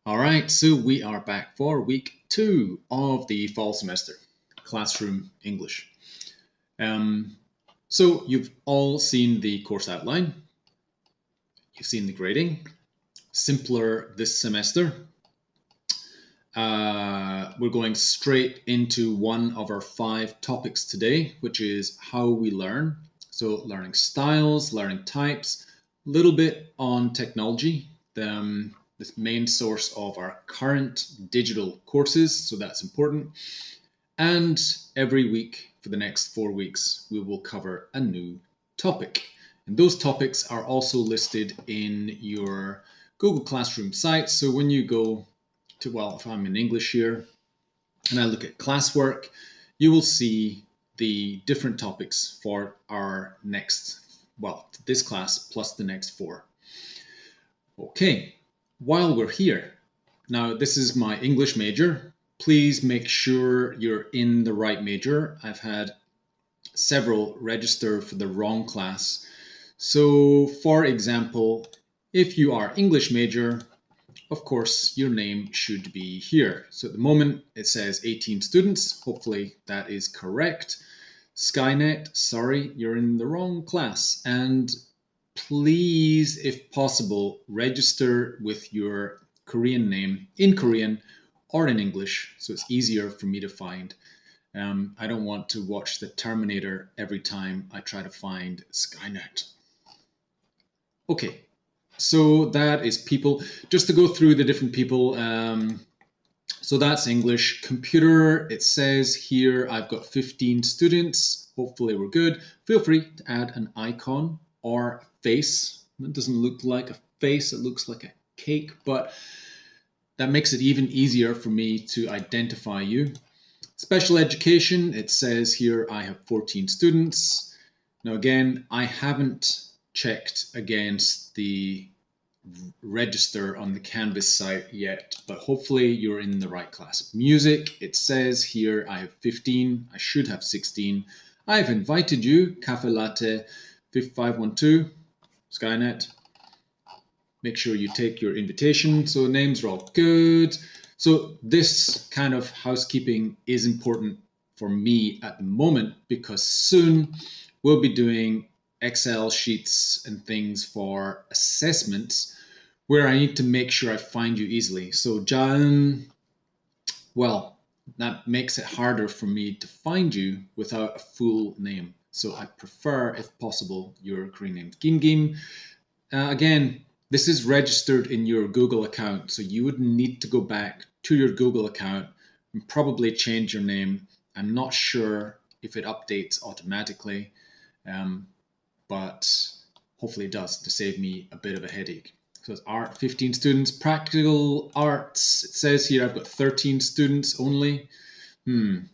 All right, so we are back for week 2 of the fall semester, classroom English. Um, so you've all seen the course outline, you've seen the grading, simpler this semester. We're going straight into one of our 5 topics today, which is how we learn. So learning styles, learning types, a little bit on technology, the main source of our current digital courses, so that's important. And every week for the next 4 weeks, we will cover a new topic. And those topics are also listed in your Google Classroom site. So when you go to, well, if I'm in English here and I look at classwork, you will see the different topics for our next, well, this class plus the next 4. Okay, while we're here, now this is my English major. Please make sure you're in the right major. I've had several register for the wrong class. So, for example, if you are English major, of course, your name should be here. So at the moment, it says 18 students. Hopefully that is correct. Skynet, sorry, you're in the wrong class. And please, if possible, register with your Korean name in Korean or in English, so it's easier for me to find. I don't want to watch the Terminator every time I try to find Skynet. Okay, so that is people. Just to go through the different people. So that's English. Computer, it says here I've got 15 students. Hopefully we're good. Feel free to add an icon or face. It doesn't look like a face, it looks like a cake, but that makes it even easier for me to identify you. Special education, it says here I have 14 students. Now again, I haven't checked against the register on the Canvas site yet, but hopefully you're in the right class. Music, it says here I have 15, I should have 16. I've invited you, Cafe Latte 5512, Skynet. Make sure you take your invitation. So names are all good. So this kind of housekeeping is important for me at the moment because soon we'll be doing Excel sheets and things for assessments where I need to make sure I find you easily. So John, well, that makes it harder for me to find you without a full name. So I prefer, if possible, your Korean name. Gim Gim. Again, this is registered in your Google account, so you would need to go back to your Google account and probably change your name. I'm not sure if it updates automatically, but hopefully it does to save me a bit of a headache. So it's art, 15 students. Practical arts, it says here I've got 13 students only.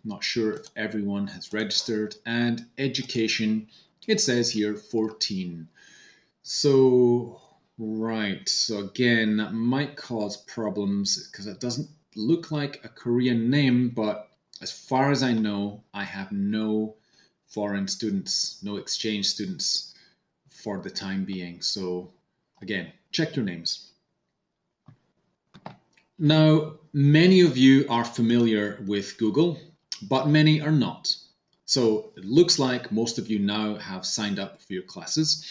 Not sure if everyone has registered. And education, it says here 14. So, right. So again, that might cause problems because it doesn't look like a Korean name, but as far as I know, I have no foreign students, no exchange students for the time being. So again, check your names. Now, many of you are familiar with Google, but many are not. So it looks like most of you now have signed up for your classes.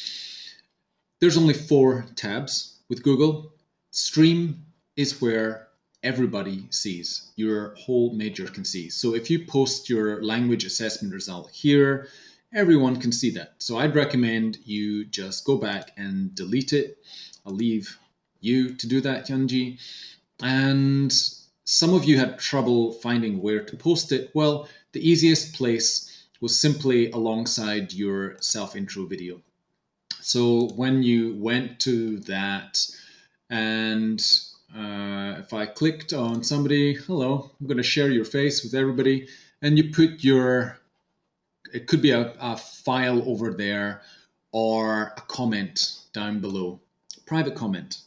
There's only 4 tabs with Google. Stream is where everybody sees, your whole major can see. So if you post your language assessment result here, everyone can see that. So I'd recommend you just go back and delete it. I'll leave you to do that, Hyunji. And some of you had trouble finding where to post it. Well, the easiest place was simply alongside your self-intro video. So when you went to that and if I clicked on somebody, hello, I'm going to share your face with everybody, and you put your, it could be a file over there or a comment down below. Private comment.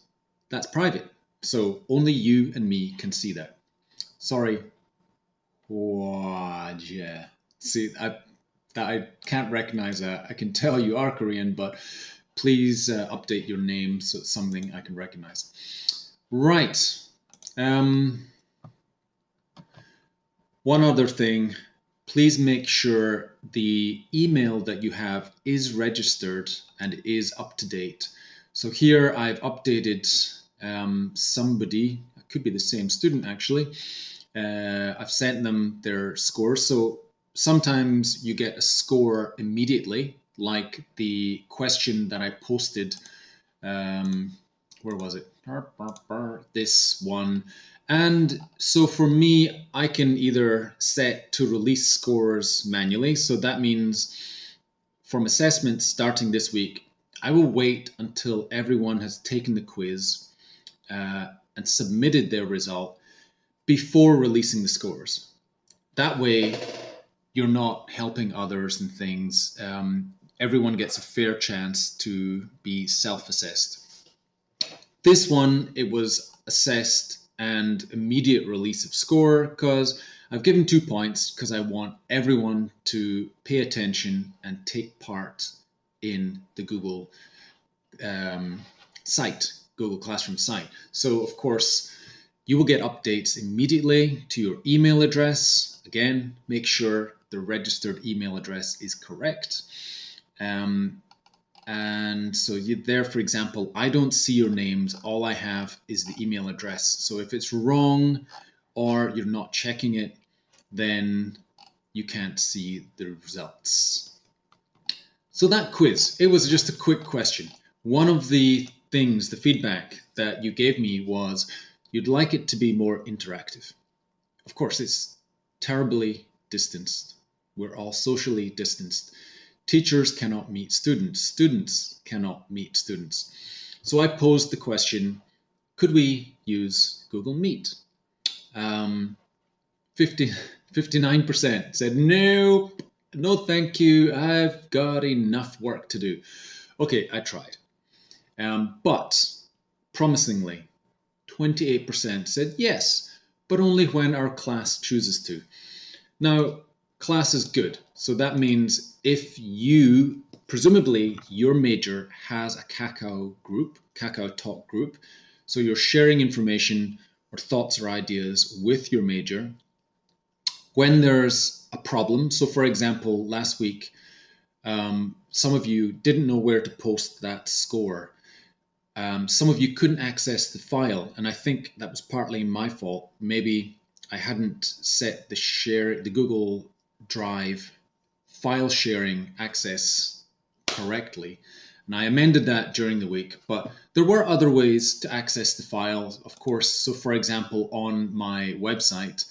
That's private. So only you and me can see that. Sorry. Yeah. See, I can't recognize that. I can tell you are Korean, but please update your name so it's something I can recognize. Right. One other thing, please make sure the email that you have is registered and is up to date. So here I've updated somebody, it could be the same student actually. I've sent them their scores. So sometimes you get a score immediately, like the question that I posted. Where was it? This one. And so for me, I can either set to release scores manually. So that means from assessment starting this week, I will wait until everyone has taken the quiz and submitted their result before releasing the scores. That way, you're not helping others and things. Everyone gets a fair chance to be self-assessed. This one, it was assessed and immediate release of score because I've given 2 points because I want everyone to pay attention and take part in the Google site, Google Classroom site. So of course, you will get updates immediately to your email address. Again, make sure the registered email address is correct. And so there, for example, I don't see your names. All I have is the email address. So if it's wrong or you're not checking it, then you can't see the results. So that quiz, it was just a quick question. One of the things, the feedback that you gave me was you'd like it to be more interactive. Of course, it's terribly distanced. We're all socially distanced. Teachers cannot meet students. Students cannot meet students. So I posed the question, could we use Google Meet? 59% said, nope, no thank you, I've got enough work to do. Okay, I tried. But promisingly, 28% said yes, but only when our class chooses to. Now, class is good. So that means if you, presumably your major has a Kakao group, Kakao Talk group, so you're sharing information or thoughts or ideas with your major. When there's a problem, so for example, last week, some of you didn't know where to post that score. Some of you couldn't access the file, and I think that was partly my fault. Maybe I hadn't set the Google Drive file sharing access correctly, and I amended that during the week. But there were other ways to access the file, of course. So for example, on my website,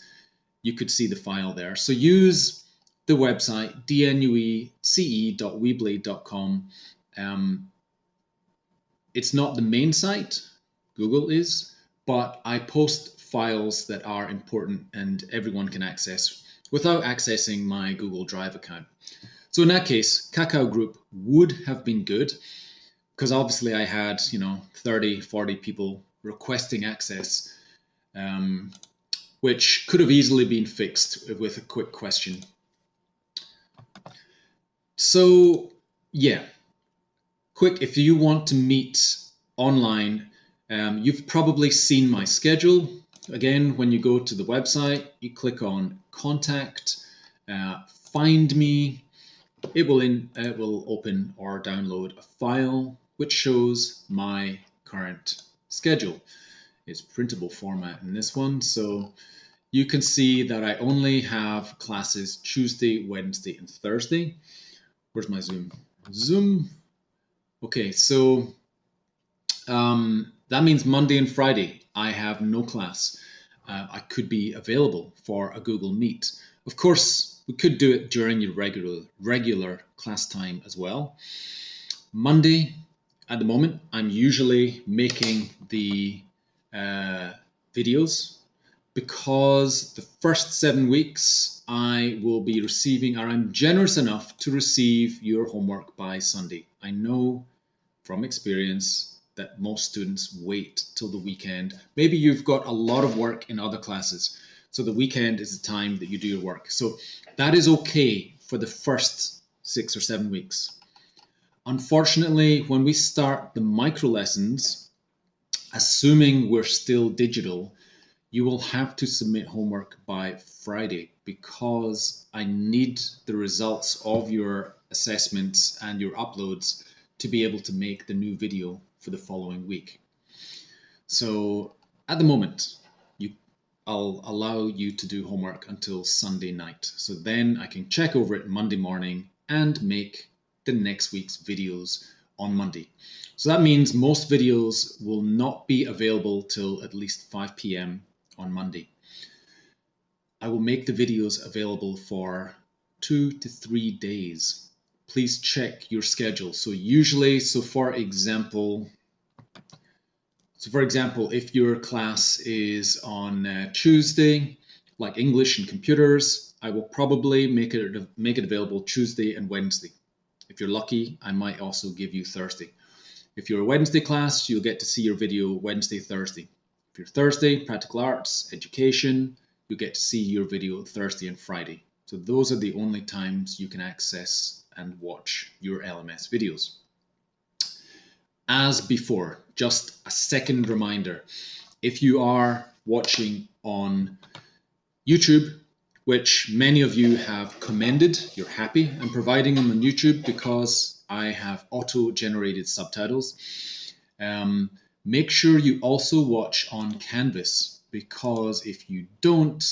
you could see the file there. So use the website dnuece.weebly.com. It's not the main site, Google is, but I post files that are important and everyone can access without accessing my Google Drive account. So in that case, Kakao Group would have been good because obviously I had, 30, 40 people requesting access, which could have easily been fixed with a quick question. So yeah, quick, if you want to meet online, you've probably seen my schedule. Again, when you go to the website, you click on Contact, Find Me. It will open or download a file which shows my current schedule. It's printable format in this one, so you can see that I only have classes Tuesday, Wednesday, and Thursday. Where's my Zoom? Zoom. Okay, so that means Monday and Friday I have no class. I could be available for a Google Meet. Of course, we could do it during your regular class time as well. Monday, at the moment, I'm usually making the videos because the first 7 weeks I will be receiving, or I'm generous enough to receive your homework by Sunday. I know from experience that most students wait till the weekend. Maybe you've got a lot of work in other classes, so the weekend is the time that you do your work. So that is okay for the first 6 or 7 weeks. Unfortunately, when we start the micro lessons, assuming we're still digital, you will have to submit homework by Friday because I need the results of your assessments and your uploads to be able to make the new video for the following week. So at the moment, I'll allow you to do homework until Sunday night. So then I can check over it Monday morning and make the next week's videos on Monday. So that means most videos will not be available till at least 5 p.m. on Monday. I will make the videos available for 2 to 3 days. Please check your schedule. So for example, if your class is on Tuesday, like English and computers, I will probably make it available Tuesday and Wednesday. If you're lucky, I might also give you Thursday. If you're a Wednesday class, you'll get to see your video Wednesday, Thursday. If you're Thursday, practical arts, education, you'll get to see your video Thursday and Friday. So those are the only times you can access and watch your LMS videos. As before, just a second reminder, if you are watching on YouTube, which many of you have commended, you're happy I'm providing them on YouTube because I have auto-generated subtitles. Make sure you also watch on Canvas, because if you don't,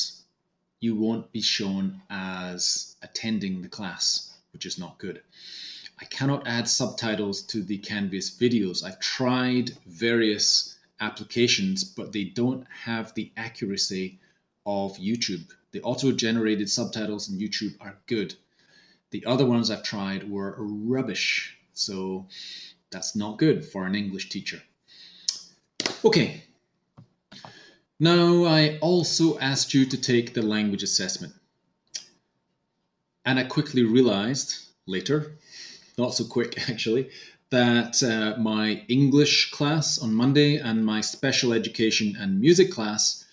you won't be shown as attending the class, which is not good. I cannot add subtitles to the Canvas videos. I've tried various applications, but they don't have the accuracy of YouTube. The auto-generated subtitles in YouTube are good. The other ones I've tried were rubbish, so that's not good for an English teacher. Okay, now I also asked you to take the language assessment. And I quickly realized later, not so quick actually, that my English class on Monday and my special education and music class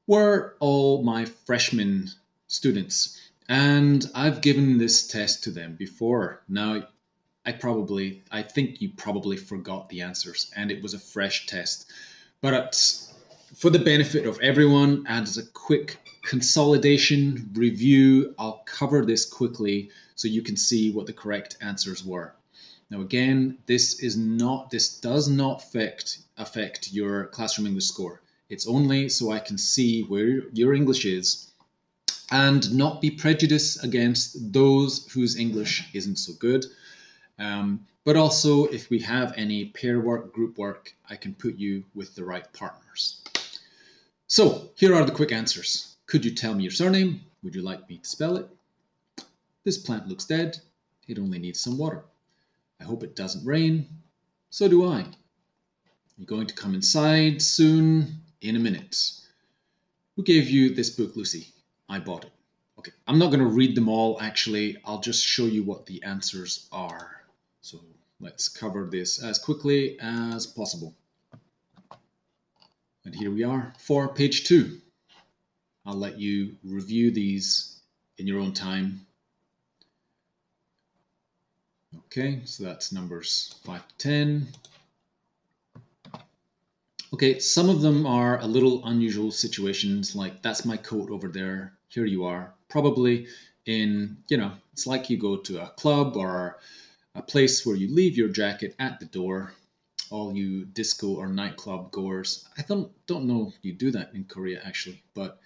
were all my freshman students. And I've given this test to them before. Now, I think you probably forgot the answers and it was a fresh test. But for the benefit of everyone, and as a quick consolidation review, I'll cover this quickly so you can see what the correct answers were. Now again, this does not affect your classroom English score. It's only so I can see where your English is and not be prejudiced against those whose English isn't so good. But also, if we have any pair work, group work, I can put you with the right partners. So here are the quick answers. Could you tell me your surname? Would you like me to spell it? This plant looks dead. It only needs some water. I hope it doesn't rain. So do I. You're going to come inside soon, in a minute. Who gave you this book, Lucy? I bought it. Okay, I'm not going to read them all, actually. I'll just show you what the answers are. So let's cover this as quickly as possible. And here we are for page 2. I'll let you review these in your own time. Okay, so that's numbers 5 to 10. Okay, some of them are a little unusual situations, like that's my coat over there, here you are. Probably in, it's like you go to a club or a place where you leave your jacket at the door. All you disco or nightclub goers, I don't know if you do that in Korea actually, but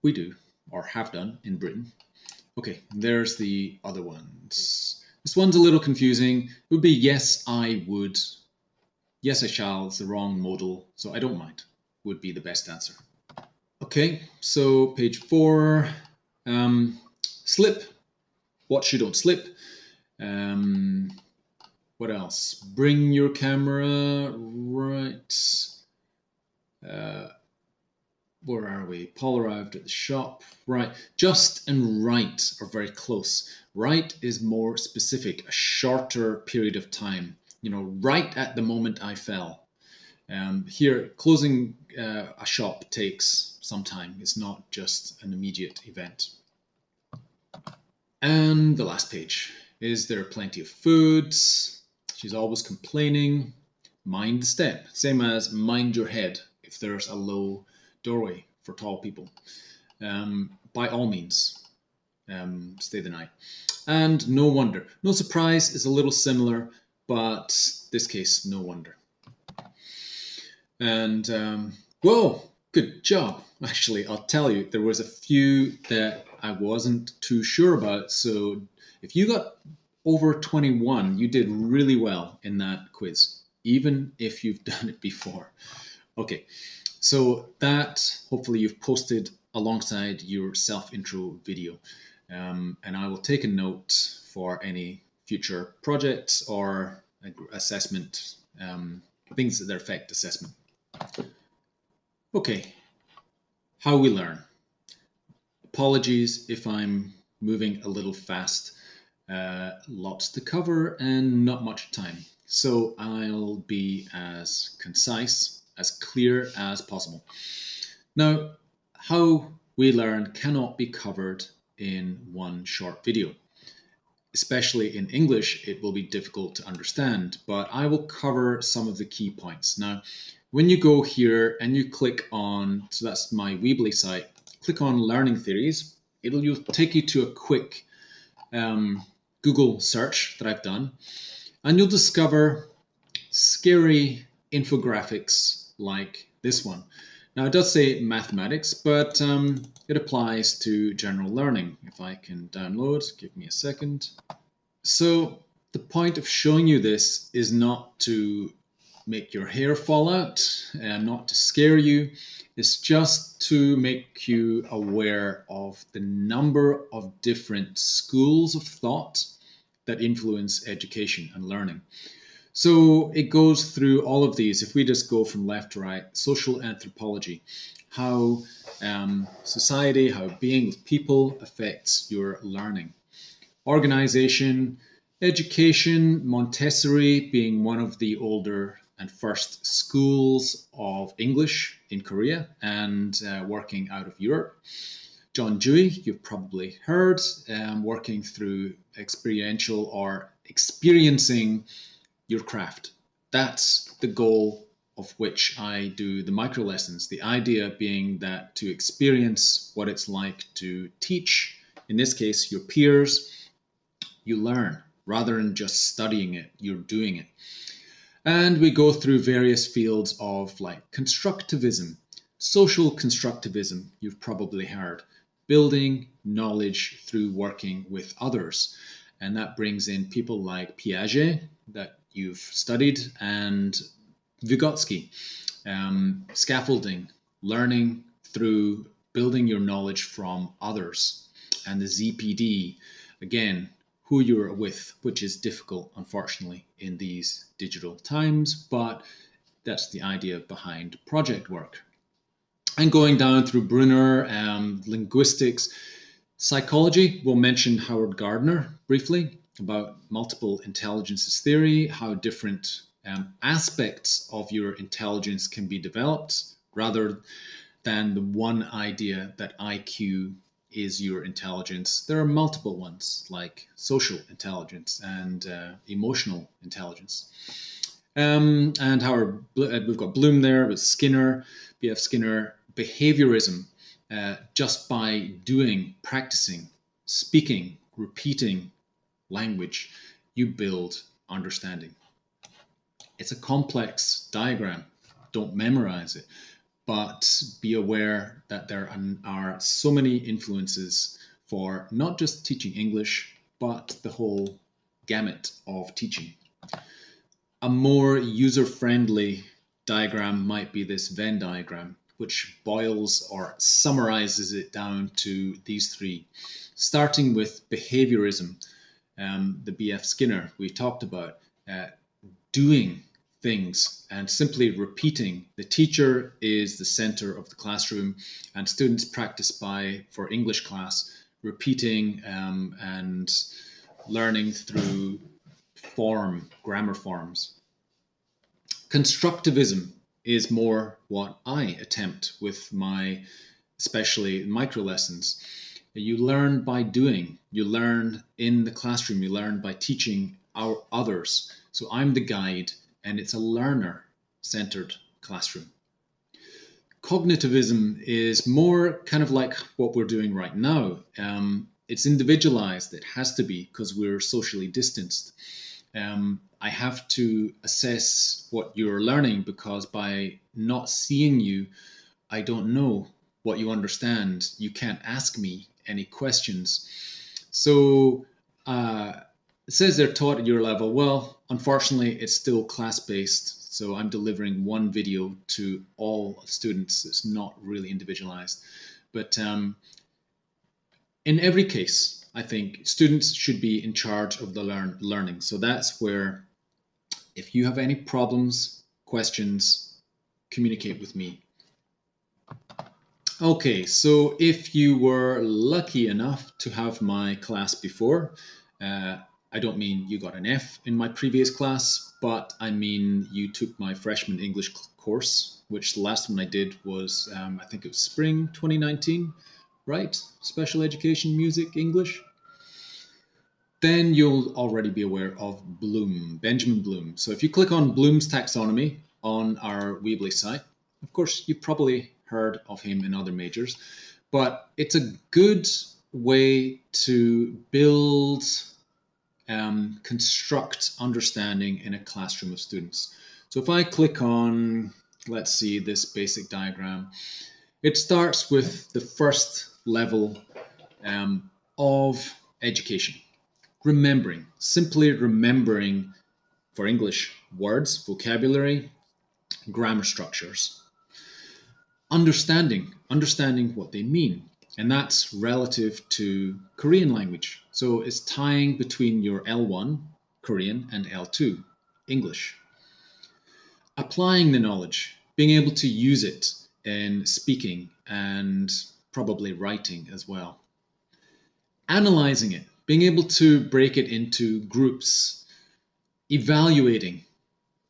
we do, or have done in Britain. Okay, there's the other ones. This one's a little confusing. It would be yes, I would. Yes, I shall is the wrong modal, so I don't mind, would be the best answer. Okay, so page 4, slip, watch you don't slip. What else? Bring your camera, right. Where are we? Paul arrived at the shop. Right, just and right are very close. Right is more specific, a shorter period of time. Right at the moment I fell. Here, closing a shop takes some time. It's not just an immediate event. And the last page. Is there plenty of food? She's always complaining. Mind the step. Same as mind your head. if there's a low doorway for tall people. By all means, stay the night. And no wonder. No surprise is a little similar, but this case, no wonder. And whoa, good job. Actually, I'll tell you, there was a few that I wasn't too sure about. So if you got over 21, you did really well in that quiz, even if you've done it before. Okay, so that hopefully you've posted alongside your self-intro video. And I will take a note for any future projects or assessment, things that affect assessment. Okay, how we learn. Apologies if I'm moving a little fast. Lots to cover and not much time. So I'll be as concise, as clear as possible. Now, how we learn cannot be covered in one short video. Especially in English, it will be difficult to understand, but I will cover some of the key points. Now, when you go here and you click on, so that's my Weebly site, click on Learning Theories, it'll take you to a quick Google search that I've done, and you'll discover scary infographics like this one. Now, it does say mathematics, but it applies to general learning. If I can download, give me a second. So the point of showing you this is not to make your hair fall out and not to scare you. It's just to make you aware of the number of different schools of thought that influence education and learning. So it goes through all of these. If we just go from left to right, social anthropology, how society, how being with people affects your learning. Organization, education, Montessori being one of the older and first schools of English in Korea and working out of Europe. John Dewey, you've probably heard, working through experiential or experiencing your craft. That's the goal of which I do the micro lessons. The idea being that to experience what it's like to teach, in this case, your peers, you learn rather than just studying it, you're doing it. And we go through various fields of like constructivism, social constructivism, you've probably heard, building knowledge through working with others. And that brings in people like Piaget that you've studied and Vygotsky, scaffolding, learning through building your knowledge from others. And the ZPD, again, who you're with, which is difficult, unfortunately, in these digital times, but that's the idea behind project work. And going down through Brunner, linguistics, psychology, we'll mention Howard Gardner briefly about multiple intelligences theory, how different aspects of your intelligence can be developed rather than the one idea that IQ is your intelligence. There are multiple ones like social intelligence and emotional intelligence. And Howard, we've got Bloom there with Skinner, B.F. Skinner, behaviorism, just by doing, practicing, speaking, repeating language, you build understanding. It's a complex diagram. Don't memorize it, but be aware that there are so many influences for not just teaching English, but the whole gamut of teaching. A more user-friendly diagram might be this Venn diagram, which boils or summarizes it down to these three, starting with behaviorism, the B.F. Skinner we talked about, doing things and simply repeating. The teacher is the center of the classroom and students practice for English class, repeating and learning through grammar forms. Constructivism is more what I attempt with my, especially micro lessons. You learn by doing, you learn in the classroom, you learn by teaching others. So I'm the guide and it's a learner-centered classroom. Cognitivism is more kind of like what we're doing right now. It's individualized. It has to be because we're socially distanced. I have to assess what you're learning because by not seeing you, I don't know what you understand. You can't ask me any questions. So it says they're taught at your level. Well, unfortunately, it's still class-based. So I'm delivering one video to all students. It's not really individualized. But in every case, I think students should be in charge of the learning. So that's where if you have any problems, questions, communicate with me. Okay, so if you were lucky enough to have my class before, I don't mean you got an F in my previous class, but I mean you took my freshman English course, which the last one I did was, I think it was spring 2019, right? Special Education Music English. Then you'll already be aware of Bloom, Benjamin Bloom. So if you click on Bloom's Taxonomy on our Weebly site, of course, you've probably heard of him in other majors, but it's a good way to build, construct understanding in a classroom of students. So if I click on, let's see, this basic diagram, it starts with the first level of education. Remembering, simply remembering for English words, vocabulary, grammar structures. Understanding what they mean. And that's relative to Korean language. So it's tying between your L1, Korean, and L2, English. Applying the knowledge, being able to use it in speaking and probably writing as well. Analyzing it, being able to break it into groups, evaluating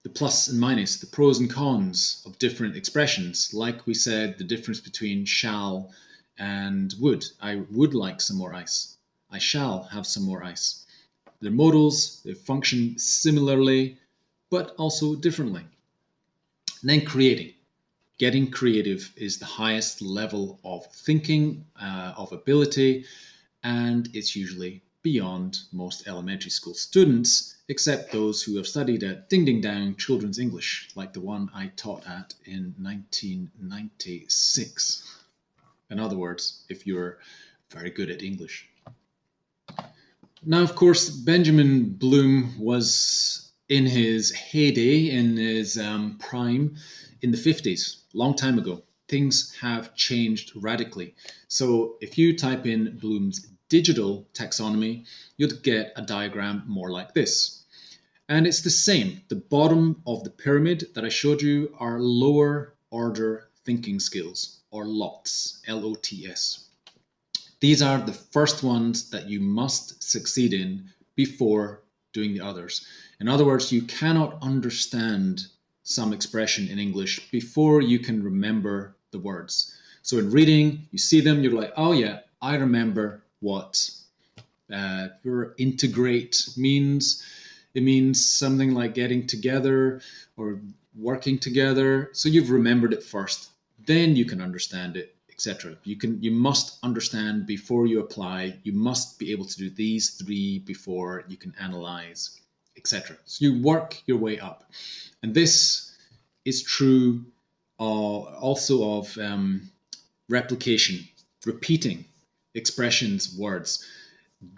the plus and minus, the pros and cons of different expressions. Like we said, the difference between shall and would. I would like some more ice. I shall have some more ice. They're modals, they function similarly, but also differently. And then creating. Getting creative is the highest level of thinking, of ability, and it's usually beyond most elementary school students, except those who have studied at Ding Ding Dang Children's English, like the one I taught at in 1996. In other words, if you're very good at English. Now, of course, Benjamin Bloom was in his heyday, in his prime, in the 50s, long time ago. Things have changed radically. So if you type in Bloom's digital taxonomy, you'll get a diagram more like this. And it's the same. The bottom of the pyramid that I showed you are lower order thinking skills, or LOTS, L-O-T-S. These are the first ones that you must succeed in before doing the others. In other words, you cannot understand some expression in English before you can remember the words. So in reading, you see them, you're like, oh yeah, I remember what integrate means. It means something like getting together or working together. So you've remembered it first, then you can understand it, etc. You must understand before you apply. You must be able to do these three before you can analyze, etc. So you work your way up. And this is true also of replication, repeating expressions, words.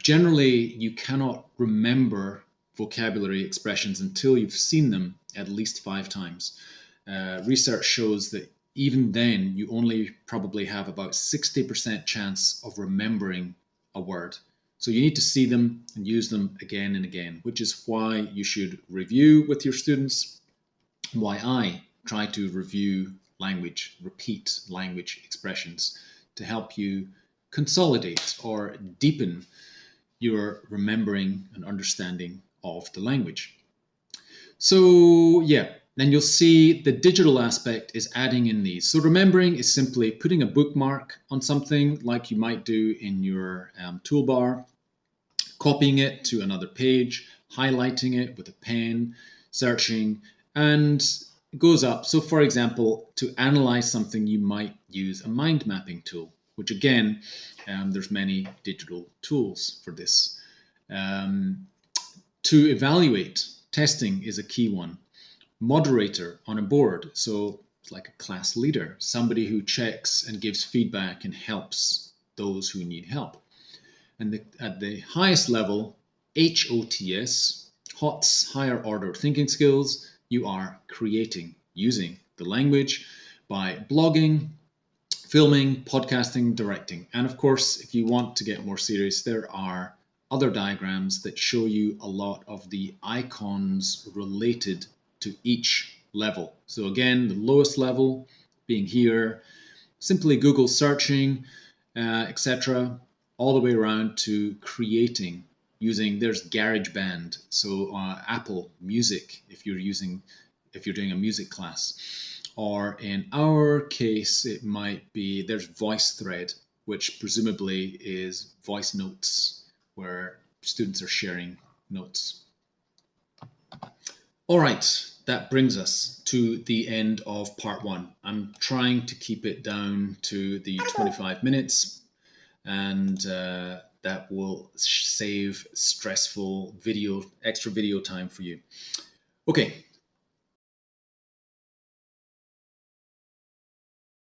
Generally, you cannot remember vocabulary expressions until you've seen them at least 5 times. Research shows that even then, you only probably have about 60% chance of remembering a word. So you need to see them and use them again and again, which is why you should review with your students, why I try to review language, repeat language expressions to help you consolidate or deepen your remembering and understanding of the language. So yeah, then you'll see the digital aspect is adding in these. So remembering is simply putting a bookmark on something like you might do in your toolbar, copying it to another page, highlighting it with a pen, searching, and goes up. So for example, to analyze something, you might use a mind mapping tool, which again, there's many digital tools for this. To evaluate, testing is a key one. Moderator on a board, so it's like a class leader, somebody who checks and gives feedback and helps those who need help. And at the highest level, HOTS, HOTS, higher order thinking skills, you are creating, using the language by blogging, filming, podcasting, directing. And of course, if you want to get more serious, there are other diagrams that show you a lot of the icons related to each level. So again, the lowest level being here, simply Google searching, etc., all the way around to creating using. There's GarageBand, so Apple Music if you're doing a music class, or in our case it might be there's VoiceThread, which presumably is voice notes where students are sharing notes. All right, that brings us to the end of part one. I'm trying to keep it down to the 25 minutes, and that will save stressful extra video time for you. Okay,